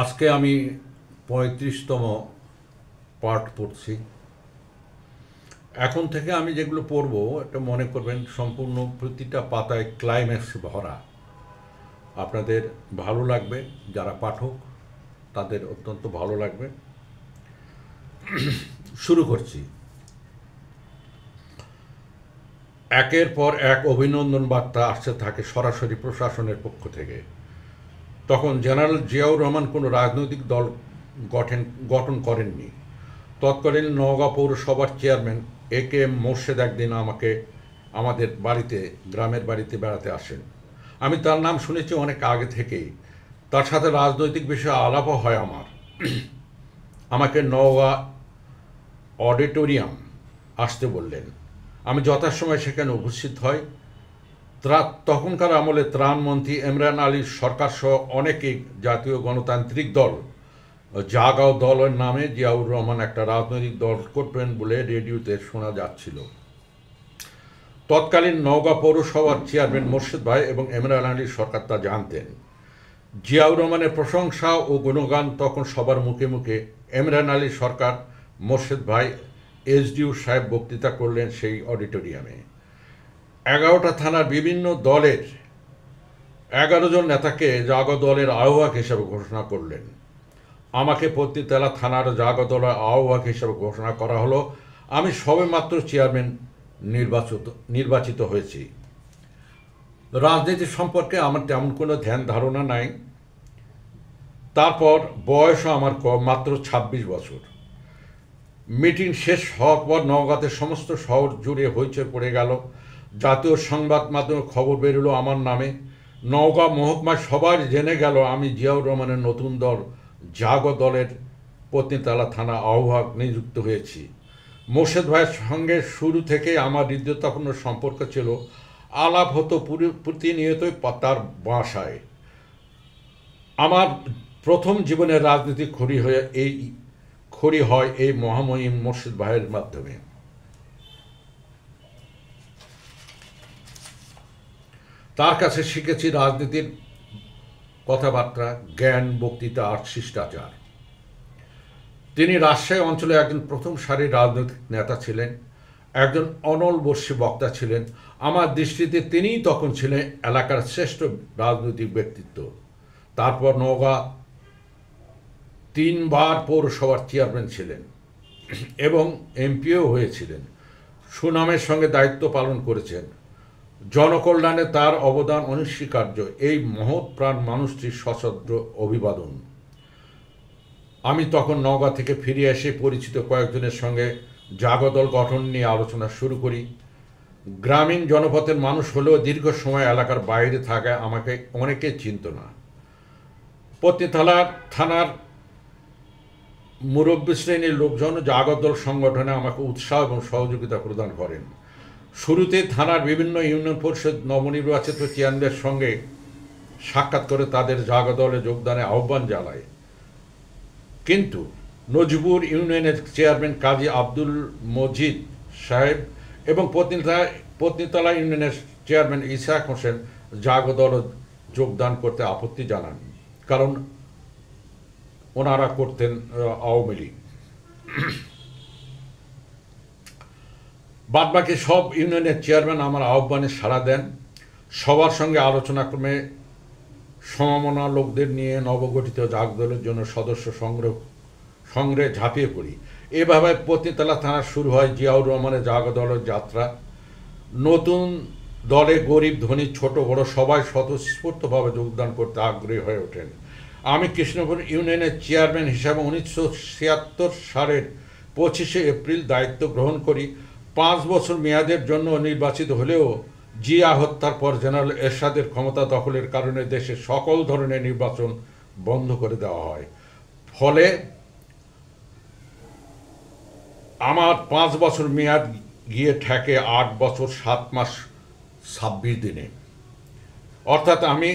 আজকে আমি ৩৫তম পার্ট পড়ছি। এখন থেকে আমি যেগুলো পড়ব এটা মনে করবেন সম্পূর্ণ প্রতিটা পাতায় ক্লাইম্যাক্স ভরা। আপনাদের ভালো লাগবে, যারা পাঠক তাদের অত্যন্ত ভালো লাগবে। শুরু করছি। একের পর এক অভিনন্দন বার্তা আসতে থাকে সরাসরি প্রশাসনের পক্ষ থেকে। তখন জেনারেল জিয়াউর রহমান কোনো রাজনৈতিক দল গঠন করেননি। তৎকালীন নওগাঁ পৌরসভার চেয়ারম্যান A.K.M. মোর্শেদ একদিন আমাদের বাড়িতে, গ্রামের বাড়িতে বেড়াতে আসেন। আমি তার নাম শুনেছি অনেক আগে থেকেই। তার সাথে রাজনৈতিক বিষয়ে আলাপও হয় আমার। আমাকে নওগাঁ অডিটোরিয়াম আসতে বললেন। আমি যথাসময়ে সেখানে উপস্থিত হই। তখনকার আমলে ত্রাণমন্ত্রী ইমরান আলীর সরকারসহ অনেকেই জাতীয় গণতান্ত্রিক দল, জাগাও দলের নামে জিয়াউর রহমান একটা রাজনৈতিক দল করবেন বলে রেডিওতে শোনা যাচ্ছিল। তৎকালীন নওগাঁ পৌরসভার চেয়ারম্যান মোর্শেদ ভাই এবং ইমরান আলী সরকার তা জানতেন। জিয়াউর রহমানের প্রশংসা ও গুণগান তখন সবার মুখে মুখে। ইমরান আলী সরকার, মোর্শেদ ভাই, SDO সাহেব বক্তৃতা করলেন সেই অডিটোরিয়ামে। 11টা থানার বিভিন্ন দলের 11 জন নেতাকে জাগো দলের আহ্বায়ক হিসেবে ঘোষণা করলেন। আমাকে পত্নীতলা থানার জাগো দলের আহ্বায়ক হিসেবে ঘোষণা করা হলো। আমি সবেমাত্র চেয়ারম্যান নির্বাচিত হয়েছি। রাজনীতি সম্পর্কে আমার তেমন কোনো ধ্যান ধারণা নাই। তারপর বয়সও আমার কম, মাত্র 26 বছর। মিটিং শেষ হওয়ার পর নওগাঁতে সমস্ত শহর জুড়ে হইচই পড়ে গেল। জাতীয় সংবাদ মাধ্যমে খবর বেরোলো আমার নামে। নওগাঁ মহকুমায় সবাই জেনে গেল আমি জিয়াউর রহমানের নতুন দল জাগো দলের পত্নীতলা থানা আহ্বায়ক নিযুক্ত হয়েছি। মোর্শেদ ভাইয়ের সঙ্গে শুরু থেকে আমার হৃদ্যতাপূর্ণ সম্পর্ক ছিল। আলাপ হতো প্রতিনিয়তই তার বাসায়। আমার প্রথম জীবনের রাজনীতি খড়ি হয় এই মহামহিম মোর্শেদ ভাইয়ের মাধ্যমে। তার কাছে শিখেছি রাজনীতির কথাবার্তা, জ্ঞান, বক্তৃতা আর শিষ্টাচার। তিনি রাজশাহী অঞ্চলে একজন প্রথম সারির রাজনৈতিক নেতা ছিলেন, একজন অনলবর্ষী বক্তা ছিলেন। আমার দৃষ্টিতে তিনিই তখন ছিলেন এলাকার শ্রেষ্ঠ রাজনৈতিক ব্যক্তিত্ব। তারপর নওগাঁ 3 বার পৌরসভার চেয়ারম্যান ছিলেন এবং এমপিও হয়েছিলেন। সুনামের সঙ্গে দায়িত্ব পালন করেছেন। জনকল্যাণে তার অবদান অনস্বীকার্য। এই মহৎ প্রাণ মানুষটির সশ্রদ্ধ অভিবাদন। আমি তখন নওগাঁ থেকে ফিরে এসে পরিচিত কয়েকজনের সঙ্গে জাগো দল গঠন নিয়ে আলোচনা শুরু করি। গ্রামীণ জনপথের মানুষ হলেও দীর্ঘ সময় এলাকার বাইরে থাকায় আমাকে অনেকে চিনত না। পত্নীতলা থানার মুরব্বী শ্রেণীর লোকজন জাগো দল সংগঠনে আমাকে উৎসাহ এবং সহযোগিতা প্রদান করেন। শুরুতে থানার বিভিন্ন ইউনিয়ন পরিষদ নবনির্বাচিত চেয়ারম্যানদের সঙ্গে সাক্ষাৎ করে তাদের জাগো দলে যোগদানে আহ্বান জানায়। কিন্তু নজিপুর ইউনিয়নের চেয়ারম্যান কাজী আব্দুল মজিদ সাহেব এবং পত্নীতলা ইউনিয়নের চেয়ারম্যান ইসহাক হোসেন জাগো দলে যোগদান করতে আপত্তি জানান, কারণ ওনারা করতেন আওয়ামী লীগ। বাদবাকি সব ইউনিয়নের চেয়ারম্যান আমার আহ্বানে সাড়া দেন। সবার সঙ্গে আলোচনা ক্রমে সমমনা লোকদের নিয়ে নবগঠিত জাগো দলের জন্য সদস্য সংগ্রহে ঝাঁপিয়ে পড়ি। এভাবে পত্নীতলা থানার শুরু হয় জিয়াউর রহমানের জাগো দলের যাত্রা। নতুন দলে গরিব, ধনী, ছোট বড় সবাই স্বতঃস্ফূর্তভাবে যোগদান করতে আগ্রহী হয়ে ওঠেন। আমি কৃষ্ণপুর ইউনিয়নের চেয়ারম্যান হিসাবে 1976 সালের 25শে এপ্রিল দায়িত্ব গ্রহণ করি। 5 বছর মেয়াদের জন্য নির্বাচিত হলেও জিয়া হত্যার পর জেনারেল এরশাদের ক্ষমতা দখলের কারণে দেশের সকল ধরনের নির্বাচন বন্ধ করে দেওয়া হয়। ফলে আমার 5 বছর মেয়াদ গিয়ে ঠেকে 8 বছর 7 মাস 26 দিনে। অর্থাৎ আমি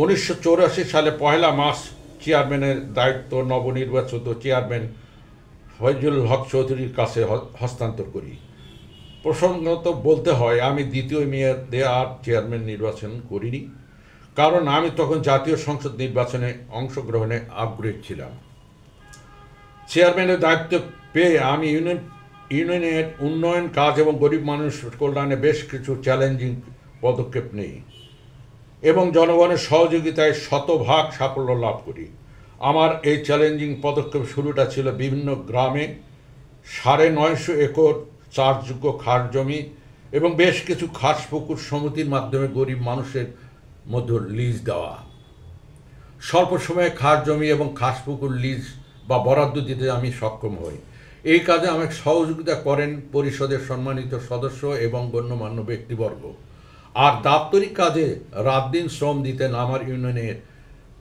1984 সালে 1 মার্চ চেয়ারম্যানের দায়িত্ব নবনির্বাচিত চেয়ারম্যান ফয়জুল হক চৌধুরীর কাছে হস্তান্তর করি। প্রসঙ্গত বলতে হয় আমি দ্বিতীয় মেয়াদে আর চেয়ারম্যান নির্বাচন করিনি। কারণ আমি তখন জাতীয় সংসদ নির্বাচনে অংশগ্রহণে আগ্রহী ছিলাম। চেয়ারম্যানের দায়িত্ব পেয়ে আমি ইউনিয়নের উন্নয়ন কাজ এবং গরিব মানুষ কল্যাণে বেশ কিছু চ্যালেঞ্জিং পদক্ষেপ নেই এবং জনগণের সহযোগিতায় শতভাগ সাফল্য লাভ করি। আমার এই চ্যালেঞ্জিং পদক্ষেপ শুরুটা ছিল বিভিন্ন গ্রামে 950 একর চাষযোগ্য খাস জমি এবং বেশ কিছু খাস পুকুর সমিতির মাধ্যমে গরিব মানুষের মধ্যে লিজ দেওয়া। স্বল্প সময়ে খাস জমি এবং খাস পুকুর লিজ বা বরাদ্দ দিতে আমি সক্ষম হই। এই কাজে আমাকে সহযোগিতা করেন পরিষদের সম্মানিত সদস্য এবং গণ্যমান্য ব্যক্তিবর্গ। আর দাপ্তরিক কাজে রাত দিন শ্রম দিতেন আমার ইউনিয়নের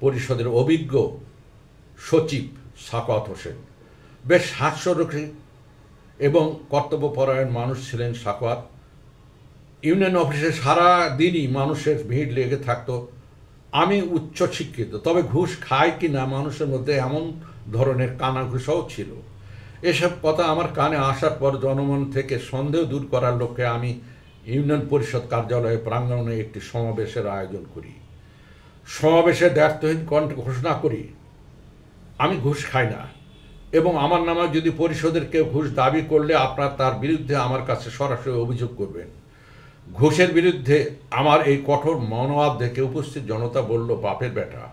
পরিষদের অভিজ্ঞ সচিব সাখাওয়াত হোসেন। বেশ হাস্যরসিক এবং কর্তব্যপরায়ণ মানুষ ছিলেন সাখাওয়াত। ইউনিয়ন অফিসে সারা দিনই মানুষের ভিড় লেগে থাকতো। আমি উচ্চ শিক্ষিত, তবে ঘুষ খাই কি না মানুষের মধ্যে এমন ধরনের কানাঘুষাও ছিল। এসব কথা আমার কানে আসার পর জনমন থেকে সন্দেহ দূর করার লক্ষ্যে আমি ইউনিয়ন পরিষদ কার্যালয়ে প্রাঙ্গণে একটি সমাবেশের আয়োজন করি। সমাবেশে দ্ব্যর্থহীন কণ্ঠে ঘোষণা করি, আমি ঘুষ খাই না এবং আমার নামে যদি পরিষদের কেউ ঘুষ দাবি করলে আপনার তার বিরুদ্ধে আমার কাছে সরাসরি অভিযোগ করবেন। ঘুষের বিরুদ্ধে আমার এই কঠোর মনোভাব দেখে উপস্থিত জনতা বলল, বাপের বেটা,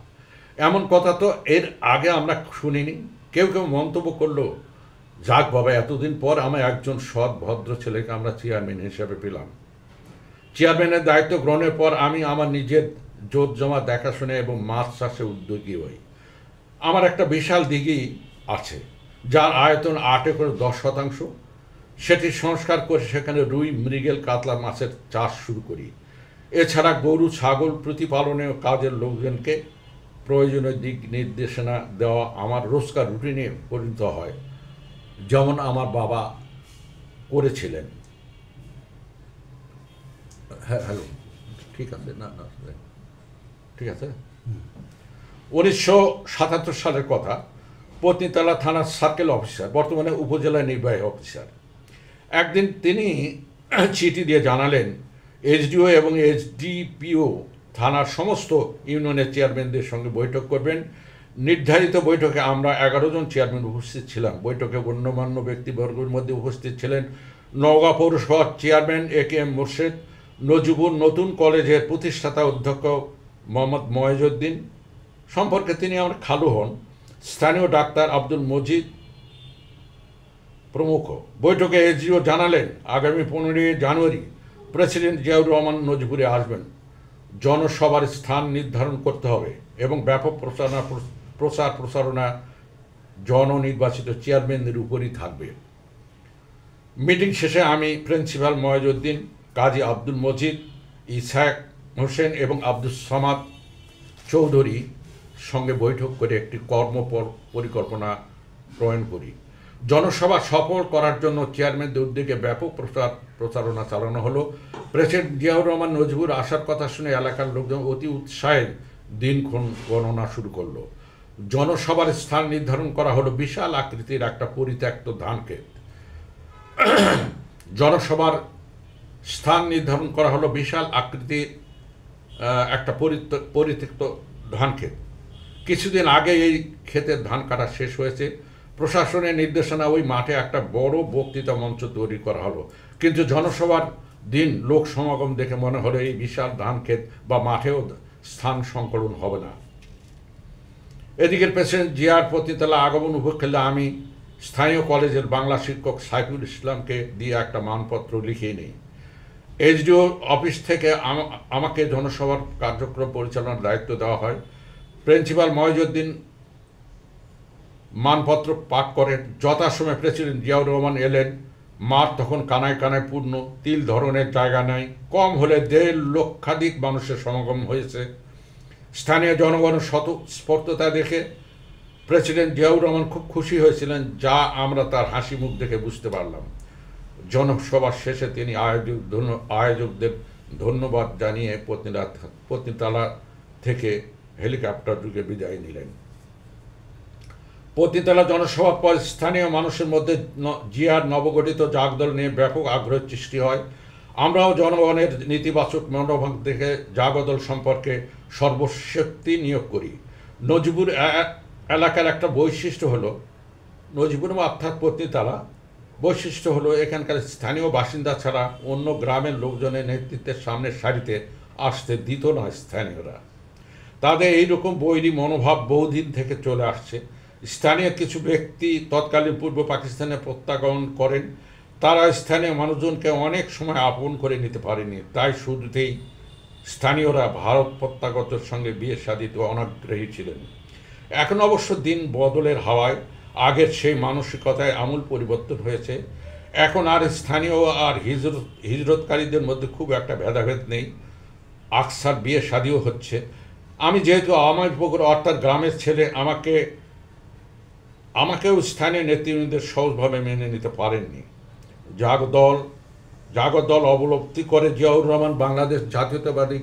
এমন কথা তো এর আগে আমরা শুনিনি। কেউ কেউ মন্তব্য করলো, যাক বাবা, এতদিন পর আমার একজন সৎ ভদ্র ছেলেকে আমরা চেয়ারম্যান হিসেবে পেলাম। চেয়ারম্যানের দায়িত্ব গ্রহণের পর আমি আমার নিজের জোট জমা দেখাশোনা এবং মাছ চাষে উদ্যোগী হই। আমার একটা বিশাল দিঘি আছে যার আয়তন 8 একর 10%। সেটি সংস্কার করে সেখানে রুই, মৃগেল, কাতলা মাছের চাষ শুরু করি। এছাড়া গরু ছাগল প্রতিপালনের কাজের লোকজনকে প্রয়োজনীয় দিক নির্দেশনা দেওয়া আমার রোজকার রুটিনে পরিণত হয়, যেমন আমার বাবা করেছিলেন। হ্যাঁ, হ্যালো, ঠিক আছে, না না ঠিক আছে। 1977 সালের কথা। পত্নীতলা থানার সার্কেল অফিসার, বর্তমানে উপজেলা নির্বাহী অফিসার, একদিন তিনি চিঠি দিয়ে জানালেন এসডিও এবং এসডিপিও থানার সমস্ত ইউনিয়নের চেয়ারম্যানদের সঙ্গে বৈঠক করবেন। নির্ধারিত বৈঠকে আমরা 11 জন চেয়ারম্যান উপস্থিত ছিলাম। বৈঠকে গণ্যমান্য ব্যক্তিবর্গের মধ্যে উপস্থিত ছিলেন নওগাঁ পৌরসভার চেয়ারম্যান AKM মোর্শেদ, নজিবুর নতুন কলেজের প্রতিষ্ঠাতা অধ্যক্ষ মোহাম্মদ ময়েজউদ্দিন, সম্পর্কে তিনি আমার খালু হন, স্থানীয় ডাক্তার আব্দুল মজিদ প্রমুখ। বৈঠকে এসডিও জানালেন আগামী 15 জানুয়ারি প্রেসিডেন্ট জিয়াউর রহমান নজিপুরে আসবেন। জনসভার স্থান নির্ধারণ করতে হবে এবং ব্যাপক প্রচার প্রচারণা জননির্বাচিত চেয়ারম্যানদের উপরই থাকবে। মিটিং শেষে আমি প্রিন্সিপাল ময়েজউদ্দিন, কাজী আব্দুল মজিদ, ইসহাক হোসেন এবং আব্দুস সামাদ চৌধুরী সঙ্গে বৈঠক করে একটি পরিকল্পনা প্রণয়ন করি। জনসভা সফল করার জন্য চেয়ারম্যানদের উদ্যোগে ব্যাপক প্রচারণা চালানো হলো। প্রেসিডেন্ট জিয়াউর রহমান নজিবুর আসার কথা শুনে এলাকার লোকজন অতি উৎসাহের দিনক্ষণ গণনা শুরু করলো। জনসভার স্থান নির্ধারণ করা হলো বিশাল আকৃতির একটা পরিত্যক্ত ধানক্ষেত। জনসভার স্থান নির্ধারণ করা হলো বিশাল আকৃতির একটা পরিত্যক্ত ধানক্ষেত। কিছুদিন আগে এই ক্ষেতের ধান কাটা শেষ হয়েছে। প্রশাসনের নির্দেশনা ওই মাঠে একটা বড় বক্তৃতা মঞ্চ তৈরি করা হলো, কিন্তু জনসভার দিন লোক সমাগম দেখে মনে হলো এই বিশাল ধানক্ষেত বা মাঠেও স্থান সংকলন হবে না। এদিকে প্রেসিডেন্ট জিয়ার পত্নীতলা আগমন উপলক্ষে আমি স্থানীয় কলেজের বাংলা শিক্ষক সাইফুল ইসলামকে দিয়ে একটা মানপত্র লিখিয়ে নিই। এসডিও অফিস থেকে আমাকে জনসভার কার্যক্রম পরিচালনার দায়িত্ব দেওয়া হয়। প্রিন্সিপাল ময়েজউদ্দিন মানপত্র পাঠ করেন। যথাসময়ে প্রেসিডেন্ট জিয়াউর রহমান এলেন। মাঠ তখন কানায় কানায় পূর্ণ, তিল ধরনের জায়গা নাই, কম হলে 1.5 লক্ষাধিক মানুষের সমাগম হয়েছে। স্থানীয় জনগণের স্বতঃস্ফূর্ততা দেখে প্রেসিডেন্ট জিয়াউর রহমান খুব খুশি হয়েছিলেন, যা আমরা তার হাসি মুখ দেখে বুঝতে পারলাম। জনসভার শেষে তিনি আয়োজকদের ধন্যবাদ জানিয়ে পত্নীতলা থেকে হেলিকপ্টার যুগে বিদায় নিলেন। পত্নীতলা জনসভার পর স্থানীয় মানুষের মধ্যে জিয়ার নবগঠিত জাগদল নিয়ে ব্যাপক আগ্রহ সৃষ্টি হয়। আমরাও জনগণের নেতিবাচক মনোভাব দেখে জাগদল সম্পর্কে সর্বশক্তি নিয়োগ করি। নজিবুর এলাকার একটা বৈশিষ্ট্য হলো, নজিবুর অর্থাৎ পত্নীতলা বৈশিষ্ট্য হলো এখানকার স্থানীয় বাসিন্দা ছাড়া অন্য গ্রামের লোকজনের নেতৃত্বের সামনের সারিতে আসতে দিত না স্থানীয়রা। তাদের এইরকম বৈরী মনোভাব বহুদিন থেকে চলে আসছে। স্থানীয় কিছু ব্যক্তি তৎকালীন পূর্ব পাকিস্তানে প্রত্যাগমন করেন, তারা স্থানীয় মানুষজনকে অনেক সময় আপন করে নিতে পারেনি, তাই শুরুতেই স্থানীয়রা ভারত প্রত্যাগতের সঙ্গে বিয়ে শাদিতে অনাগ্রহী ছিলেন। এখন অবশ্য দিন বদলের হাওয়ায় আগের সেই মানসিকতায় আমূল পরিবর্তন হয়েছে। এখন আর স্থানীয় আর হিজরতকারীদের মধ্যে খুব একটা ভেদাভেদ নেই, আকসার বিয়ে শাদিও হচ্ছে। আমি যেহেতু আমাইপুকুর অর্থাৎ গ্রামের ছেলে, আমাকেও স্থানীয় নেতৃবৃন্দের সহজভাবে মেনে নিতে পারেননি। জাগদল অবলব্ধি করে জিয়াউর রহমান বাংলাদেশ জাতীয়তাবাদী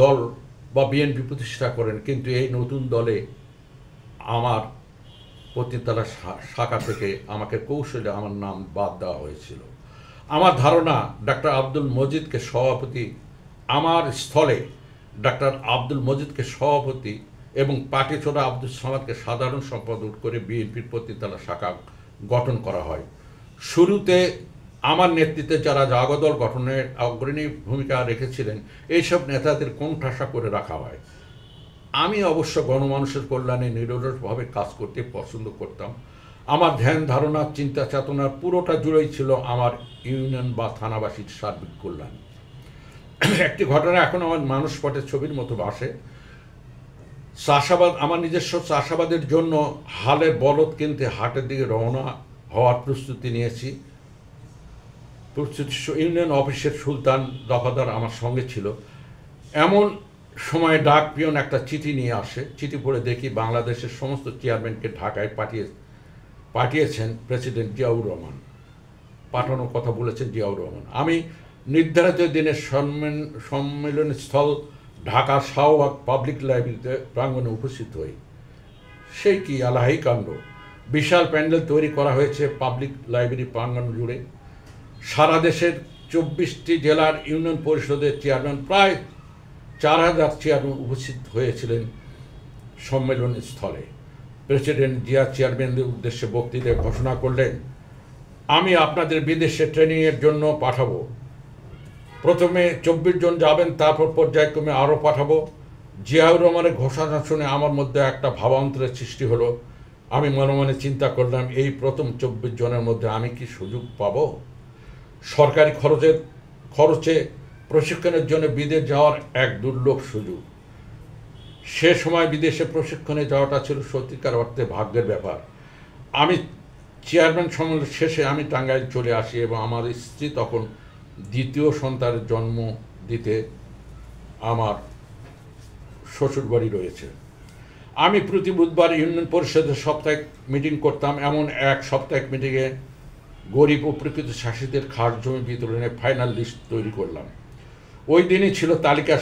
দল বা বিএনপি প্রতিষ্ঠা করেন, কিন্তু এই নতুন দলে আমার পত্নীতলা শাখা থেকে আমাকে কৌশলে আমার নাম বাদ দেওয়া হয়েছিল। আমার ধারণা ডাক্তার আব্দুল মজিদকে সভাপতি, আমার স্থলে ডাক্তার আব্দুল মজিদকে সভাপতি এবং পাটিচোরা আব্দুল সামাদকে সাধারণ সম্পাদক করে বিএনপির পত্নীতলা শাখা গঠন করা হয়। শুরুতে আমার নেতৃত্বে যারা জাগদল গঠনের অগ্রণী ভূমিকা রেখেছিলেন, এইসব নেতাদের কোণঠাসা করে রাখা হয়। আমি অবশ্য গণমানুষের কল্যাণে নিরলসভাবে কাজ করতে পছন্দ করতাম। আমার ধ্যান ধারণা চিন্তা চেতনার পুরোটা জুড়েই ছিল আমার ইউনিয়ন বা থানাবাসীর সার্বিক কল্যাণ। একটি ঘটনা এখন আমার মানুষ পটের ছবির মতো ভাসে। চাষাবাদ, আমার নিজস্ব চাষাবাদের জন্য হালের বলদ কিনতে হাটের দিকে রওনা হওয়ার প্রস্তুতি নিয়েছি। ইউনিয়ন অফিসের সুলতান দফাদার আমার সঙ্গে ছিল। এমন সময় ডাক পিয়ন একটা চিঠি নিয়ে আসে। চিঠি পড়ে দেখি বাংলাদেশের সমস্ত চেয়ারম্যানকে ঢাকায় পাঠিয়েছেন প্রেসিডেন্ট জিয়াউর রহমান। পাঠানোর কথা বলেছেন জিয়াউর রহমান। আমি নির্ধারিত দিনের সম্মেলনস্থল ঢাকা শাহবাগ পাবলিক লাইব্রেরিতে প্রাঙ্গণে উপস্থিত হই। সেই কি আলাহি কাণ্ড! বিশাল প্যান্ডেল তৈরি করা হয়েছে পাবলিক লাইব্রেরি প্রাঙ্গণ জুড়ে। সারা দেশের 24টি জেলার ইউনিয়ন পরিষদের চেয়ারম্যান, প্রায় 4000 চেয়ারম্যান উপস্থিত হয়েছিলেন সম্মেলন স্থলে। প্রেসিডেন্ট জিয়া চেয়ারম্যানদের উদ্দেশ্যে বক্তৃতায় ঘোষণা করলেন, আমি আপনাদের বিদেশে ট্রেনিংয়ের জন্য পাঠাবো। প্রথমে 24 জন যাবেন, তারপর পর্যায়ক্রমে আরও পাঠাবো। জিয়াউর রহমানের ঘোষণা শুনে আমার মধ্যে একটা ভাবান্তরের সৃষ্টি হলো। আমি মনে মনে চিন্তা করলাম, এই প্রথম 24 জনের মধ্যে আমি কি সুযোগ পাব? সরকারি খরচে প্রশিক্ষণের জন্য বিদেশ যাওয়ার এক দুর্লভ সুযোগ। সে সময় বিদেশে প্রশিক্ষণে যাওয়াটা ছিল সত্যিকার অর্থে ভাগ্যের ব্যাপার। আমি চেয়ারম্যান সম্মেলন শেষে আমি টাঙ্গাইল চলে আসি এবং আমার স্ত্রী তখন দ্বিতীয় সন্তানের জন্ম দিতে আমার শ্বশুরবাড়ি রয়েছে। আমি প্রতি বুধবার ইউনিয়ন পরিষদের সাপ্তাহিক মিটিং করতাম। এমন এক সাপ্তাহিক মিটিংয়ে গরিব ও প্রকৃত শাসিতের খাস জমি বিতরণের ফাইনাল লিস্ট তৈরি করলাম। ওই দিনই ছিল তালিকা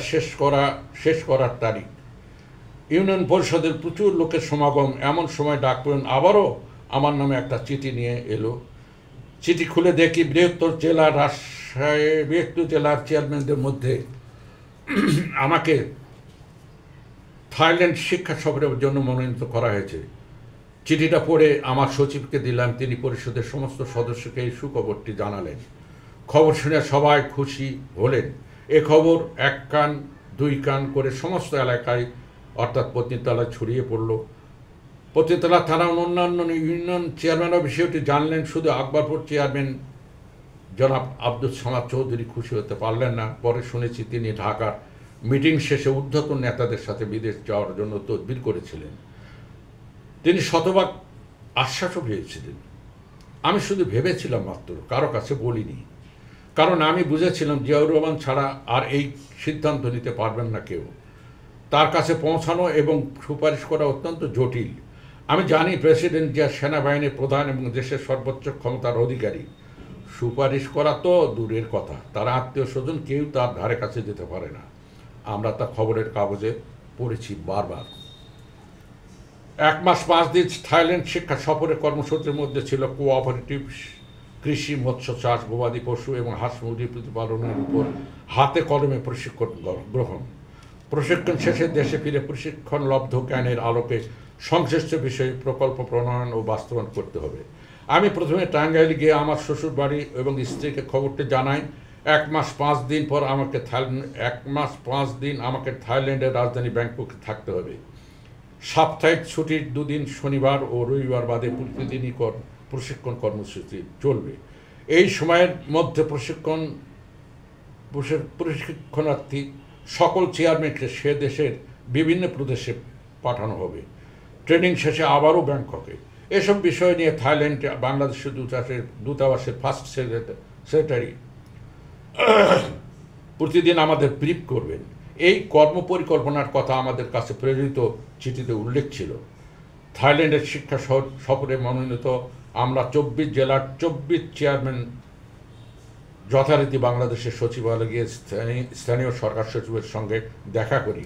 শেষ করার তারিখ। ইউনিয়ন পরিষদের প্রচুর লোকের সমাগম। এমন সময় ডাক পেলেন, আবারও আমার নামে একটা চিঠি নিয়ে এলো। চিঠি খুলে দেখি বৃহত্তর জেলার চেয়ারম্যানদের মধ্যে আমাকে থাইল্যান্ড শিক্ষা সফরের জন্য মনোনীত করা হয়েছে। চিঠিটা পড়ে আমার সচিবকে দিলাম। তিনি পরিষদের সমস্ত সদস্যকে এই সুখবরটি জানালেন। খবর শুনে সবাই খুশি হলেন। এ খবর 1 কান 2 কান করে সমস্ত এলাকায় অর্থাৎ পত্নীতলায় ছড়িয়ে পড়ল। পত্নীতলা থানার অন্যান্য ইউনিয়ন চেয়ারম্যানও বিষয়টি জানলেন। শুধু আকবরপুর চেয়ারম্যান জনাব আব্দুল সামাদ চৌধুরী খুশি হতে পারলেন না। পরে শুনেছি তিনি ঢাকার মিটিং শেষে ঊর্ধ্বতন নেতাদের সাথে বিদেশ যাওয়ার জন্য তদবির করেছিলেন। তিনি শতভাগ আশ্বাসও পেয়েছিলেন। আমি শুধু ভেবেছিলাম মাত্র, কারো কাছে বলিনি। কারণ আমি বুঝেছিলাম জিয়াউর রহমান ছাড়া আর এই সিদ্ধান্ত নিতে পারবেন না কেউ। তার কাছে পৌঁছানো এবং সুপারিশ করা অত্যন্ত জটিল। আমি জানি প্রেসিডেন্ট জিয়া সেনাবাহিনীর প্রধান এবং দেশের সর্বোচ্চ ক্ষমতার অধিকারী। সুপারিশ করা তো দূরের কথা, তার আত্মীয় স্বজন কেউ তার ধারে কাছে যেতে পারে না। আমরা তা খবরের কাগজে পড়েছি বারবার। 1 মাস 5 দিন থাইল্যান্ড শিক্ষা সফরের কর্মসূচির মধ্যে ছিল কোঅপারেটিভ কৃষি, মৎস্য চাষ, গবাদি পশু এবং হাঁস মুরগি প্রতিপালনের উপর হাতে কলমে প্রশিক্ষণ গ্রহণ। প্রশিক্ষণ শেষে দেশে ফিরে প্রশিক্ষণলব্ধ জ্ঞানের আলোকে সংশ্লিষ্ট বিষয়ে প্রকল্প প্রণয়ন ও বাস্তবায়ন করতে হবে। আমি প্রথমে টাঙ্গাইল গিয়ে আমার শ্বশুর বাড়ি এবং স্ত্রীকে খবরটি জানাই। 1 মাস 5 দিন পর আমাকে থাইল্যান্ডের রাজধানী ব্যাংককে থাকতে হবে। সাপ্তাহিক ছুটির 2 দিন শনিবার ও রবিবার বাদে প্রতিদিনই প্রশিক্ষণ কর্মসূচি চলবে। এই সময়ের মধ্যে প্রশিক্ষণার্থী সকল চেয়ারম্যানকে সে দেশের বিভিন্ন প্রদেশে পাঠানো হবে। ট্রেনিং শেষে আবারও ব্যাংককে। এসব বিষয় নিয়ে থাইল্যান্ডে বাংলাদেশের দূতাবাসের ফার্স্ট সেক্রেটারি প্রতিদিন আমাদের ব্রিফ করবেন। এই কর্মপরিকল্পনার কথা আমাদের কাছে প্রেরিত চিঠিতে উল্লেখ ছিল। থাইল্যান্ডের শিক্ষা সফরে মনোনীত আমরা 24 জেলার 24 চেয়ারম্যান যথারীতি বাংলাদেশের সচিবালয়ে গিয়ে স্থানীয় সরকার সচিবের সঙ্গে দেখা করি।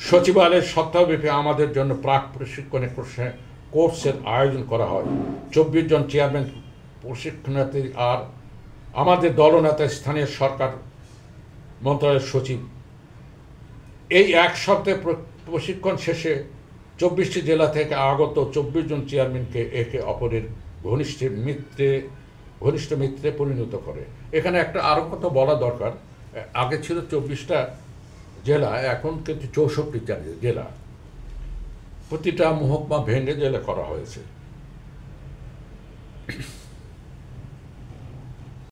সচিবালয়ের সপ্তাহব্যাপী আমাদের জন্য প্রাক প্রশিক্ষণের কোর্সের আয়োজন করা হয়। 24 জন চেয়ারম্যান প্রশিক্ষণার্থী আর আমাদের দলনেতা স্থানীয় সরকার মন্ত্রণালয়ের সচিব। এই 1 সপ্তাহে প্রশিক্ষণ শেষে 24টি জেলা থেকে আগত 24 জন চেয়ারম্যানকে একে অপরের ঘনিষ্ঠ মিত্রে পরিণত করে। এখানে একটা আরও কথা বলা দরকার, আগে ছিল 24টা জেলা, এখন কিন্তু 64টা জেলা। প্রতিটা মহকুমা ভেঙে জেলা করা হয়েছে।